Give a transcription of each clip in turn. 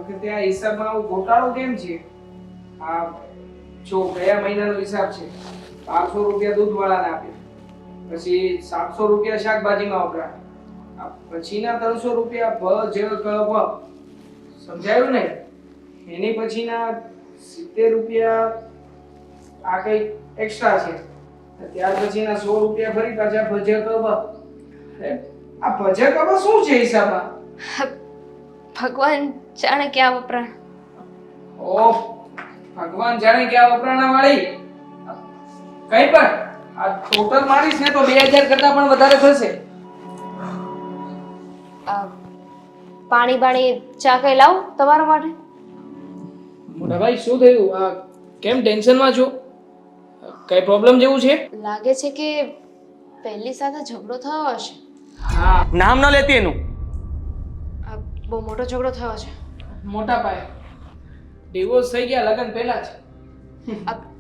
વખતે આ હિસાબમાં આવું ગોટાળો કેમ છે? આ જો ગયા મહિનાનો હિસાબ છે, 500 રૂપિયા દૂધવાળાને આપ્યા, પછી 700 રૂપિયા શાકભાજીમાં વપરાયા, આ પછીના 300 રૂપિયા સમજાયું ને? એની પછીના 70 રૂપિયા આ કઈ એક્સ્ટ્રા છે, ત્યાર પછીના 100 રૂપિયા ફરી પાછા આ ભજકબા શું છે હિસાબમાં? ભગવાન જાણે ક્યાં વપરાણ. ઓ ભગવાન જાણે ક્યાં વપરાણા વાળી. કઈ પણ આ ટોટલ મારીશ ને તો 2000 કરતા પણ વધારે થશે. પાણી ચા કઈ લાવું તમારા માટે? મોટા ભાઈ શું થયું? આ કેમ ટેન્શનમાં છો? કઈ પ્રોબ્લેમ જેવું છે? લાગે છે કે પહેલી સાથે ઝઘડો થયો હશે. હા, નામ ન લેતી એનું. બહુ મોટો ઝઘડો થયો છે. મોટા ભાઈ ડિવોર્સ થઈ ગયા લગ્ન પહેલા જ.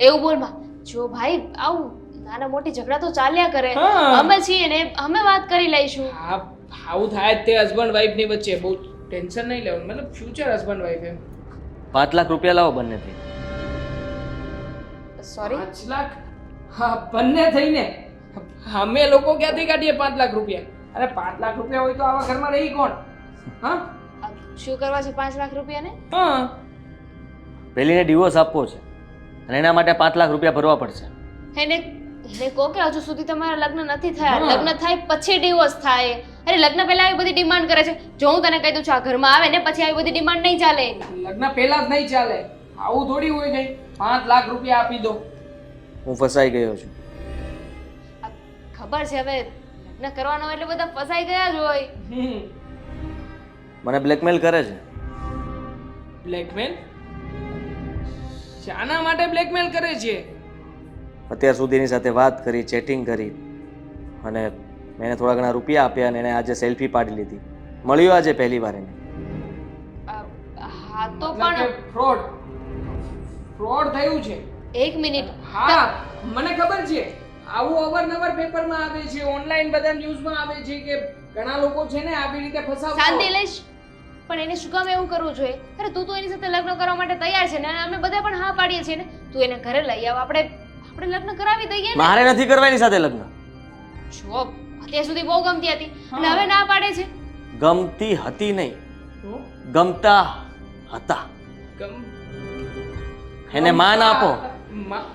એવું બોલમાં જો ભાઈ, આવું નાના મોટી ઝઘડા તો ચાલ્યા કરે. હા. અમે છીએ ને, અમે વાત કરી લઈશું. હા, આવું થાય જ તે હસબન્ડ વાઈફ ની વચ્ચે. બહુ ટેન્શન નહીં લેવાનું, મતલબ ફ્યુચર હસબન્ડ વાઈફ એમ. 5 લાખ રૂપિયા લાવો બંનેથી. સોરી, 5 લાખ? હા, બંને થઈને અમે લોકો ક્યાંથી કાઢીએ 5 લાખ રૂપિયા? અરે 5 લાખ રૂપિયા હોય તો આવા ઘરમાં રહી કોણ? હા શું કરવા છે 5 લાખ રૂપિયા ને? હા, પેલીને ડિવોર્સ આપવો છે અને એના માટે 5 લાખ રૂપિયા ભરવા પડશે. એને કહો કે હજુ સુધી તમારા લગ્ન નથી થયા. હા. લગ્ન થાય પછી ડિવોર્સ થાય. અરે લગ્ન પહેલા આવી બધી ડિમાન્ડ કરે છે. જો હું તને કહી દઉં છું, આ ઘરમાં આવે ને પછી આવી બધી ડિમાન્ડ નહીં ચાલે. લગ્ન પહેલા જ નહીં ચાલે. આવું થોડી હોય કઈ 5 લાખ રૂપિયા આપી દો. હું ફસાઈ ગયો છું. આ ખબર છે, હવે લગ્ન કરવાનો એટલે બધા ફસાઈ ગયા જ હોય. મને બ્લેકમેલ કરે છે. બ્લેકમેલ? શાના માટે બ્લેકમેલ કરે છે? અત્યાર સુધી એની સાથે વાત કરી, ચેટિંગ કરી અને મેં એને થોડા ઘણા રૂપિયા આપ્યા અને એને આજે સેલ્ફી પાડી લીધી. મળ્યો આજે પહેલી વાર એને. હા તો મતલબ કે પણ ફ્રોડ થયું છે. એક મિનિટ. હા, મને ખબર છે. આવું અવારનવાર પેપરમાં આવે છે, ઓનલાઈન બધા ન્યૂઝમાં આવે છે કે ઘણા લોકો છે ને આવી રીતે ફસાવતા શાંતિ હોય. લઈશ, પણ એને શું કામ એવું કરવું જોઈએ? અરે તું તો એની સાથે લગ્ન કરવા માટે તૈયાર છે ને, અને અમે બધા પણ હા પાડીએ છીએ ને. તું એને ઘરે લઈ આવ, આપણે લગ્ન કરાવી દઈએ ને. મારે નથી કરવા એની સાથે લગ્ન. જો અત્યાર સુધી બહુ ગમતી હતી અને હવે ના પાડે છે. ગમતી હતી નહીં, તો ગમતા હતા. ગમ- એને માન આપો, મા-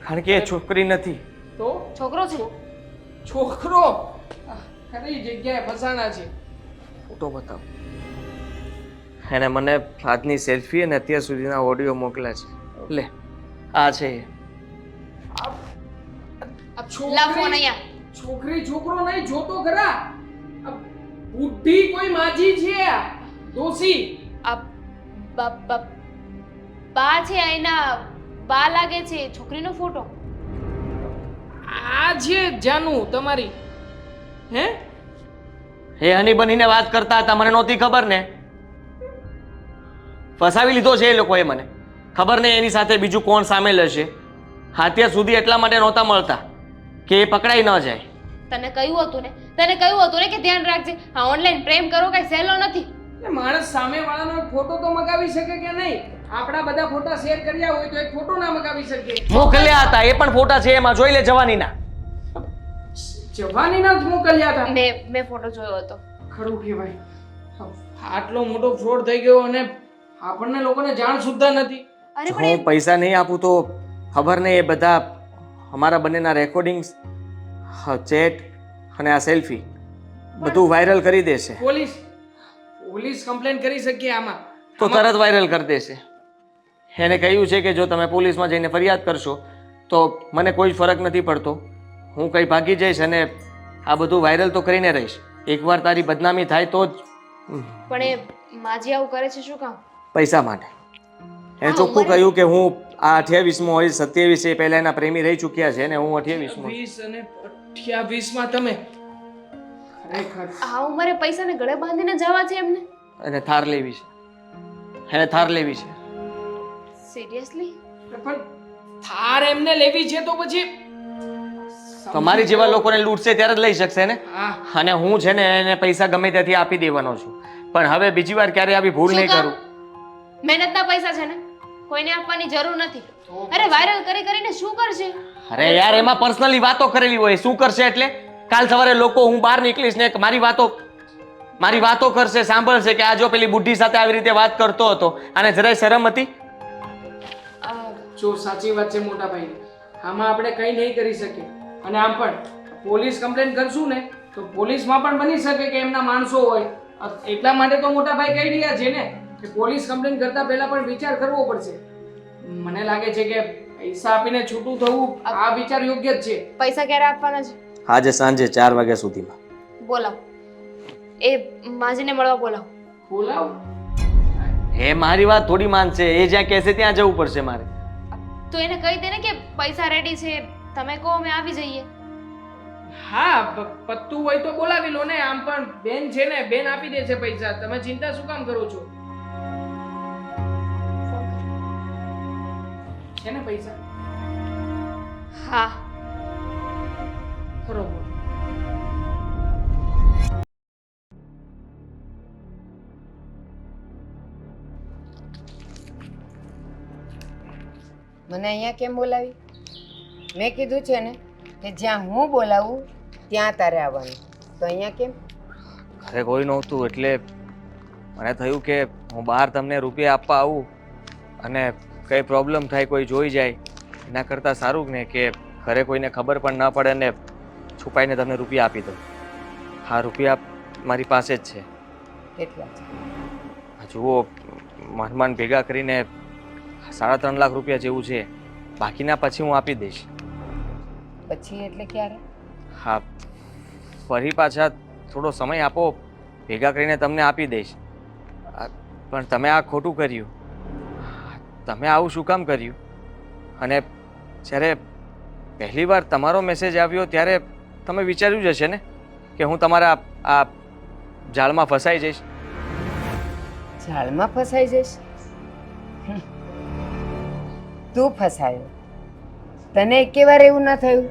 કારણ કે એ છોકરી નથી. તો છોકરો છે. છોકરો ખરી જગ્યાએ ફસાણા છે. ફોટો બતાવો. એને મને આજની સેલ્ફી અને અત્યાર સુધીના ઓડિયો મોકલ્યા છે. લે આ છે એ. આ લા ફોન છોકરી અહીંયા. છોકરી છોકરો નહીં, જોતો ખરા. આ બુઢી કોઈ માજી છે, આ દોશી. આ બા છે, એના બા લાગે છે. છોકરીનો ફોટો. આ છે જાનુ તમારી. હે હે હની બનીને વાત કરતા હતા, મને નહોતી ખબર ને. ફસાવી લીધો છે એ લોકોએ મને. ખબર નહીં એની સાથે બીજું કોણ સામેલ હશે. અત્યાર સુધી એટલા માટે નહોતા મળતા કે એ પકડાઈ ન જાય. તને કહ્યું હતું ને કે ધ્યાન રાખજે. આ ઓનલાઈન પ્રેમ કરો કઈ સહેલો નથી. એટલે માણસ સામે વાળાનો એક ફોટો તો મગાવી શકે કે નહીં? આપણા બધા ફોટા શેર કર્યા હોય તો એક ફોટો ના મગાવી શકે? મોકલ્યા હતા, એ પણ ફોટા છે એમાં, જોઈ લે જવાનીના. જવાની ના જ મોકલ્યા હતા. મેં ફોટો જોયો હતો. ખરું કહેવાય. આટલો મોટો ફ્રોડ થઈ ગયો અને આપણને લોકોને જાણ સુદ્ધા નથી. અરે જો પણ હું પૈસા નહીં આપું તો ખબર નહીં એ બધા અમારા બંનેના રેકોર્ડિંગ્સ, ચેટ અને આ સેલ્ફી બધું વાયરલ કરી દેશે. પોલીસ કમ્પ્લેન કરી શકીએ આમાં? તો તરત વાયરલ કરી દેશે. એને કહ્યું છે કે જો તમે પોલીસમાં જઈને ફરિયાદ કરશો તો મને કોઈ જ ફરક નથી પડતો. હું કંઈ ભાગી જઈશ અને આ બધું વાયરલ તો કરીને રહીશ. એકવાર તારી બદનામી થાય તો જ. પણ એ માજી આવું કરે છે શું કામ? પૈસા માટે. એને ચોખ્ખું કહ્યું કે હું આ 28મો હોય, 27 એ પહેલા એના પ્રેમી રહી ચૂક્યા છે ને હું 28મો. 20 અને 28 માં તમે ખરેખર આ ઉંમરે પૈસાને ગળે બાંધીને જવા છે એમને? અને થાર લેવી છે. એને થાર લેવી છે. સિરિયસલી? પણ થાર એમને લેવી છે તો પછી તમારી જેવા લોકોને લૂંટશે ત્યારે જ લઈ શકશે ને. હા, અને હું છે ને એને પૈસા ગમે ત્યાંથી આપી દેવાનો છું, પણ હવે બીજી વાર ક્યારે આવી ભૂલ નહીં કરું. મહેનતના પૈસા છે ને કોઈને આપવાની જરૂર નથી. અરે વાયરલ કરી કરીને શું કરશે? અરે યાર એમાં પર્સનલી વાતો કરેલી હોય, શું કરશે એટલે? કાલ સવારે લોકો હું બહાર નીકળીશ ને મારી વાતો કરશે, સાંભળશે કે આ જો પેલી બુઢી સાથે આવી રીતે વાત કરતો હતો, આને જરાય શરમ હતી? જો સાચી વાત છે મોટા ભાઈ, આમાં આપણે કંઈ નહીં કરી શકીએ. અને આમ પણ પોલીસ કમ્પ્લેન કરશું ને તો પોલીસમાં પણ બની શકે કે એમના માણસો હોય. એટલા માટે તો મોટા ભાઈ કહી રહ્યા છે ને કે પોલીસ કમ્પ્લેન કરતા પહેલા પણ વિચાર કરવો પડશે. મને લાગે છે કે પૈસા આપીને છૂટું થવું આ વિચાર યોગ્ય જ છે. પૈસા ક્યારે આપવાના છે? આજે સાંજે 4 વાગ્યા સુધીમાં. બોલાવો. એ માજીને મળવા બોલાવો. બોલાવ. એ મારી વાત થોડી માનશે, એ જ્યાં કહેશે ત્યાં જવું પડશે મારે. તો એને કહી દે ને કે પૈસા રેડી છે, તમે કહો અમે આવી જઈએ. હા, પત્તું હોય તો બોલાવી લો ને. આમ પણ બેન છે ને, બેન આપી દે છે પૈસા. તમે ચિંતા શું કામ કરો છો? છે ને પૈસા? હા. બરોબર. મને અહીંયા કેમ બોલાવી? મેં કીધું છે ને કે જ્યાં હું બોલાવું ત્યાં તારે આવવાનું, તો અહીંયા કેમ? ઘરે કોઈ નહોતું એટલે મને થયું કે હું બહાર તમને રૂપિયા આપવા આવું અને કંઈ પ્રોબ્લેમ થાય, કોઈ જોઈ જાય, એના કરતાં સારું ને કે ઘરે કોઈને ખબર પણ ન પડે ને છુપાઈને તમને રૂપિયા આપી દઉં. હા, રૂપિયા મારી પાસે જ છે. કેટલા છે? જુઓ, મહેમાન ભેગા કરીને 3.5 લાખ રૂપિયા જેવું છે. બાકીના પછી હું આપી દઈશ. પછી એટલે ક્યારે? હા, ફરી પાછા થોડો સમય આપો, ભેગા કરીને તમને આપી દઈશ. પણ તમે આ ખોટું કર્યું. તમે આવું શું કામ કર્યું? અને જ્યારે પહેલી વાર તમારો મેસેજ આવ્યો ત્યારે તમે વિચાર્યું જ હશે ને કે હું તમારા આ જાળમાં ફસાઈ જઈશ. જાળમાં ફસાઈ જઈશ? તું ફસાયો? તને એકે વાર એવું ન થયું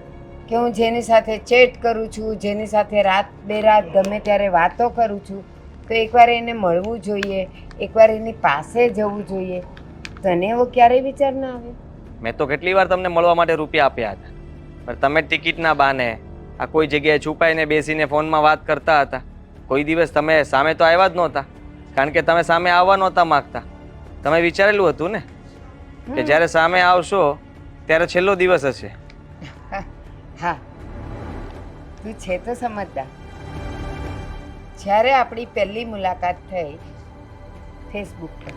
કે હું જેની સાથે ચેટ કરું છું, જેની સાથે રાત બેરાત ગમે ત્યારે વાતો કરું છું, તો એકવાર એને મળવું જોઈએ, એકવાર એની પાસે જવું જોઈએ? તને એવો ક્યારેય વિચાર ના આવે? મેં તો કેટલી વાર તમને મળવા માટે રૂપિયા આપ્યા હતા, પણ તમે ટિકિટના બહાને આ કોઈ જગ્યાએ છુપાઈને બેસીને ફોનમાં વાત કરતા હતા. કોઈ દિવસ તમે સામે તો આવ્યા જ નહોતા, કારણ કે તમે સામે આવવા નહોતા માગતા. તમે વિચારેલું હતું ને કે જ્યારે સામે આવશો ત્યારે છેલ્લો દિવસ હશે. હા, તું છે તો સમજદાર. જ્યારે આપણી પહેલી મુલાકાત થઈ ફેસબુક પર,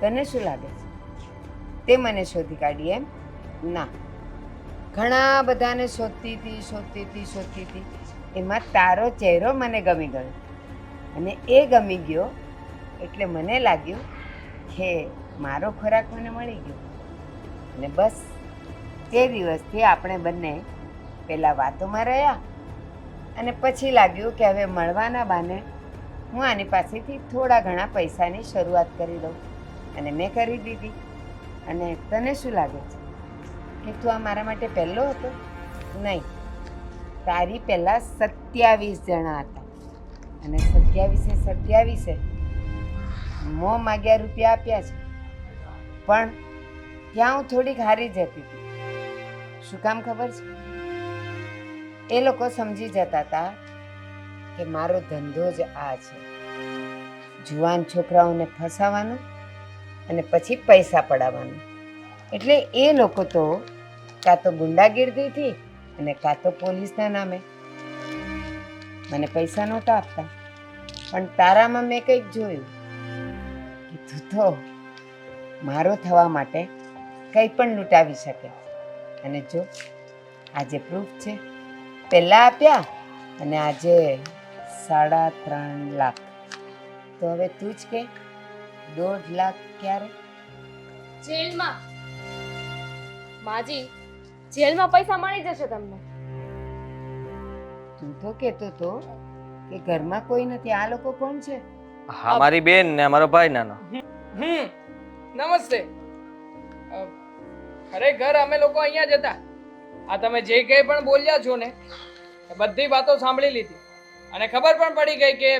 તને શું લાગે છે? તે મને શોધી કાઢી એમ? ના, ઘણા બધાને શોધતી હતી. એમાં તારો ચહેરો મને ગમી ગયો, અને એ ગમી ગયો એટલે મને લાગ્યું કે મારો ખોરાક મને મળી ગયો. અને બસ તે દિવસથી આપણે બંને પહેલાં વાતોમાં રહ્યા, અને પછી લાગ્યું કે હવે મળવાના બહાને હું આની પાસેથી થોડા ઘણા પૈસાની શરૂઆત કરી દઉં, અને મેં કરી દીધી. અને તને શું લાગે છે કે તું આ મારા માટે પહેલો હતો? નહીં, તારી પહેલાં 27 જણા હતા, અને 27 મોં માગ્યા રૂપિયા આપ્યા છે. પણ ત્યાં હું થોડીક હારી જતી હતી. શું કામ ખબર છે? એ લોકો સમજી જતા હતા કે મારો ધંધો જ આ છે, જુવાન છોકરાઓને ફસાવાનો અને પછી પૈસા પડાવવાનો. એટલે એ લોકો તો કાં તો ગુંડાગીર્દીથી અને કાં તો પોલીસના નામે મને પૈસા નહોતા આપતા. પણ તારામાં મેં કંઈક જોયું કે તું તો મારો થવા માટે કંઈ પણ લૂંટાવી શકે. અને જો આજે પ્રૂફ છે, પહેલાં આપ્યા અને આજે 3.5 લાખ. તો હવે તું જ કે 1.5 લાખ ક્યારે? જેલમાં. માજી, જેલમાં પૈસા મળી જશે તમને. તું તો કહેતો તો કે ઘરમાં કોઈ નથી. આ લોકો કોણ છે? હા, મારી બેન ને અમારો ભાઈ નાનો. નમસ્તે. ખરેખર અમે લોકો અહીંયા જ હતા. આ તમે જે કંઈ પણ બોલ્યા છો ને એ બધી વાતો સાંભળી લીધી, અને ખબર પણ પડી ગઈ કે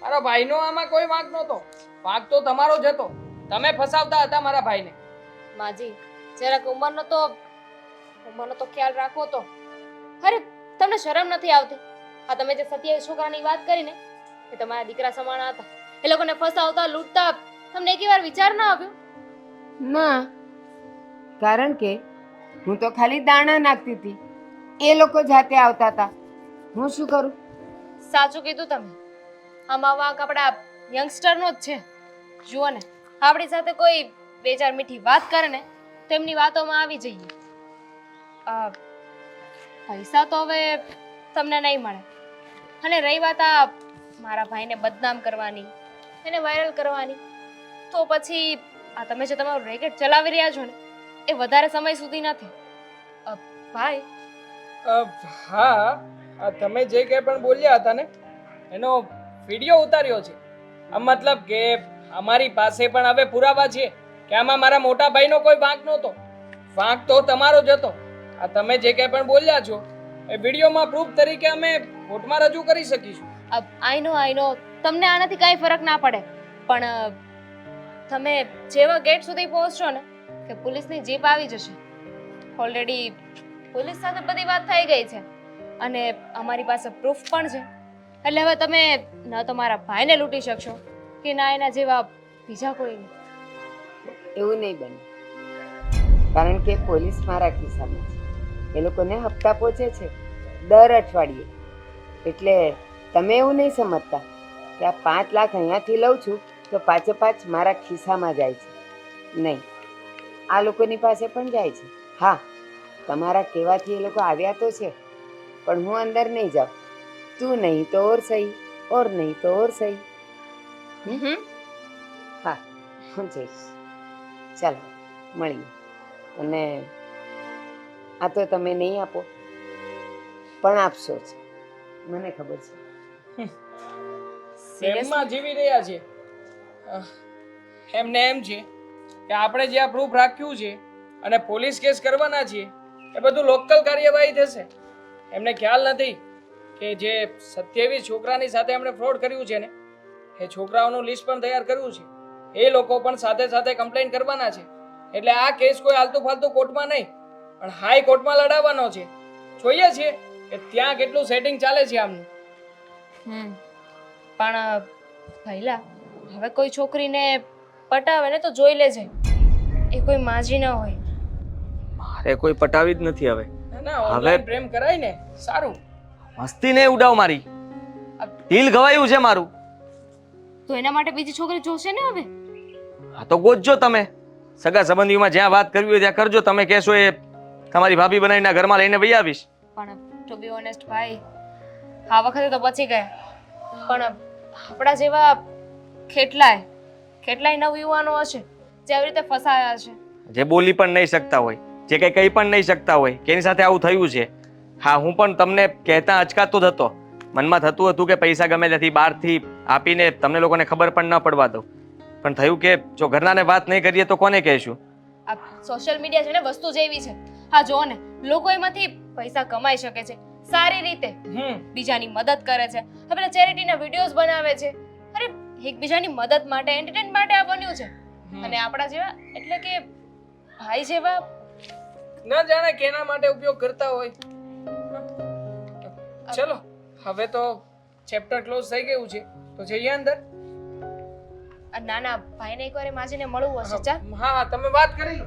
મારા ભાઈનો આમાં કોઈ વાંક નહોતો. વાંક તો તમારો જ હતો. તમે ફસાવતા હતા મારા ભાઈને. માજી જરાક ઉંમરનો તો ખ્યાલ રાખો તો. અરે તમને શરમ નથી આવતી? આ તમે જે 27 છોકરાની વાત કરી ને એ તમારા દીકરા સમાના હતા. એ લોકોને ફસાવતા લૂંટતા તમને એકવાર વિચાર ના આવ્યો? ના, કારણ કે હું તો ખાલી દાણા નાખતી હતી, એ લોકો જાતે આવતા હતા. હું શું કરું? સાચું કીધું તમે. આમાં વાંક આપણા યંગસ્ટરનો જ છે. જુઓ ને, આપણી સાથે કોઈ બે ચાર મીઠી વાત કરે ને તો એમની વાતોમાં આવી જઈએ. પૈસા તો હવે તમને નહીં મળે. અને રહી વાત આ મારા ભાઈને બદનામ કરવાની, એને વાયરલ કરવાની, તો પછી આ તમે જે તમારું રેકેટ ચલાવી રહ્યા છો ને એ વધારે સમય સુધી નથી. ભાઈ હા, તમે જે કંઈ પણ બોલ્યા હતા ને એનો વિડીયો ઉતાર્યો છે. મતલબ કે અમારી પાસે પણ હવે પુરાવા છે કે આમાં મારા મોટા ભાઈનો કોઈ વાંક નહોતો. વાંક તો તમારો જ હતો. આ તમે જે કંઈ પણ બોલ્યા છો એ વિડીયોમાં પ્રૂફ તરીકે અમે કોર્ટમાં રજૂ કરી શકીશું. આઈ નો તમને આનાથી કાંઈ ફરક ના પડે, પણ તમે જેવા ગેટ સુધી પહોંચશો ને કે પોલીસની જીપ આવી જશે. ઓલરેડી પોલીસ સાથે બધી વાત થઈ ગઈ છે અને અમારી પાસે પ્રૂફ પણ છે. એટલે હવે તમે ન તો મારા ભાઈને લૂંટી શકશો કે ના એના જેવા બીજા કોઈને. એવું નહીં બને, કારણ કે પોલીસ મારા ખિસ્સામાં છે. એ લોકોને હપ્તા પહોંચે છે દર અઠવાડિયે. એટલે તમે એવું નહીં સમજતા કે આ 5 લાખ અહીંયાથી લઉં છું તો 5 મારા ખિસ્સામાં જાય છે. નહીં, આ લોકોની પાસે પણ જાય છે. હા, તમારા કહેવાથી એ લોકો આવ્યા તો છે, પણ હું અંદર નહીં જાઉં. તું નહીં તો ઓર સહી, ઓર નહીં તો ઓર સહી. હા, હું જઈશ. ચાલો મળીએ. અને આ તો તમે નહીં આપો પણ આપશો જ, મને ખબર છે. પ્રેમમાં જીવી રહ્યા છે. એમને એમ છે કે આપણે જે આ પ્રૂફ રાખ્યું છે અને પોલીસ કેસ કરવાના છીએ એ બધું લોકલ કાર્યવાહી થશે. એમને ખ્યાલ નથી કે જે 27 છોકરાની સાથે એમણે ફ્રોડ કર્યું છે ને એ છોકરાઓનું લિસ્ટ પણ તૈયાર કર્યું છે. એ લોકો પણ સાથે સાથે કમ્પ્લેન કરવાના છે. એટલે આ કેસ કોઈ આલતુ ફાલતુ કોર્ટમાં નહીં પણ હાઈ કોર્ટમાં લડાવવાનો છે. જોઈએ છીએ કે ત્યાં કેટલું સેટિંગ ચાલે છે આમનું. પણ પહેલા હવે કોઈ છોકરીને પટાવે ને તો જોઈ લેજે એ કોઈ માજી ન હોય. મારે કોઈ પટાવી જ નથી હવે. ના ઓનલાઈન પ્રેમ કરાય ને સારું. મસ્તી નહીં ઉડાવ મારી. દિલ ગવાયું છે મારું. તો એના માટે બીજી છોકરી જોશે ને હવે. હા તો ગોતજો તમે. સગા સંબંધીઓમાં જ્યાં વાત કરવી હોય ત્યાં કરજો. તમે કહેશો એ તમારી ભાભી બનાવીને ઘરમાં લઈને વહી આવીશ. પણ ટુ બી ઓનેસ્ટ ભાઈ, આ વખતે તો બચી ગયા. પણ આપણા જેવા કેટલાય નવયુવાનો હશે જે આવી રીતે ફસાયા છે. જે બોલી પણ નહીં શકતા હોય, જે કંઈ કહી પણ નહીં શકતા હોય કે એની સાથે આવું થયું છે. હા, હું પણ તમને કહેતા અચકાતો જ હતો. મનમાં થતું હતું કે પૈસા ગમે ત્યાંથી બહારથી આપીને તમને લોકોને ખબર પણ ન પડવા દઉં. પણ થયું કે જો ઘરનાને વાત નહીં કરીએ તો કોને કહેશું? આ સોશિયલ મીડિયા છે ને વસ્તુ જેવી છે. હા જો ને, લોકો એમાંથી પૈસા કમાઈ શકે છે સારી રીતે. બીજાની મદદ કરે છે. હવે ચેરિટીના વિડીયોઝ બનાવે છે. અરે એકબીજાની મદદ માટે, એન્ટરટેનમેન્ટ માટે આ બન્યું છે. અને આપણા જેવા એટલે કે ભાઈ જેવા ન જાણે કેના માટે ઉપયોગ કરતા હોય. ચલો હવે તો ચેપ્ટર ક્લોઝ થઈ ગયું છે તો જઈએ અંદર. નાના ભાઈને એકવાર માજીને મળવું હશે. ચાલ. હા, તમે વાત કરી લો.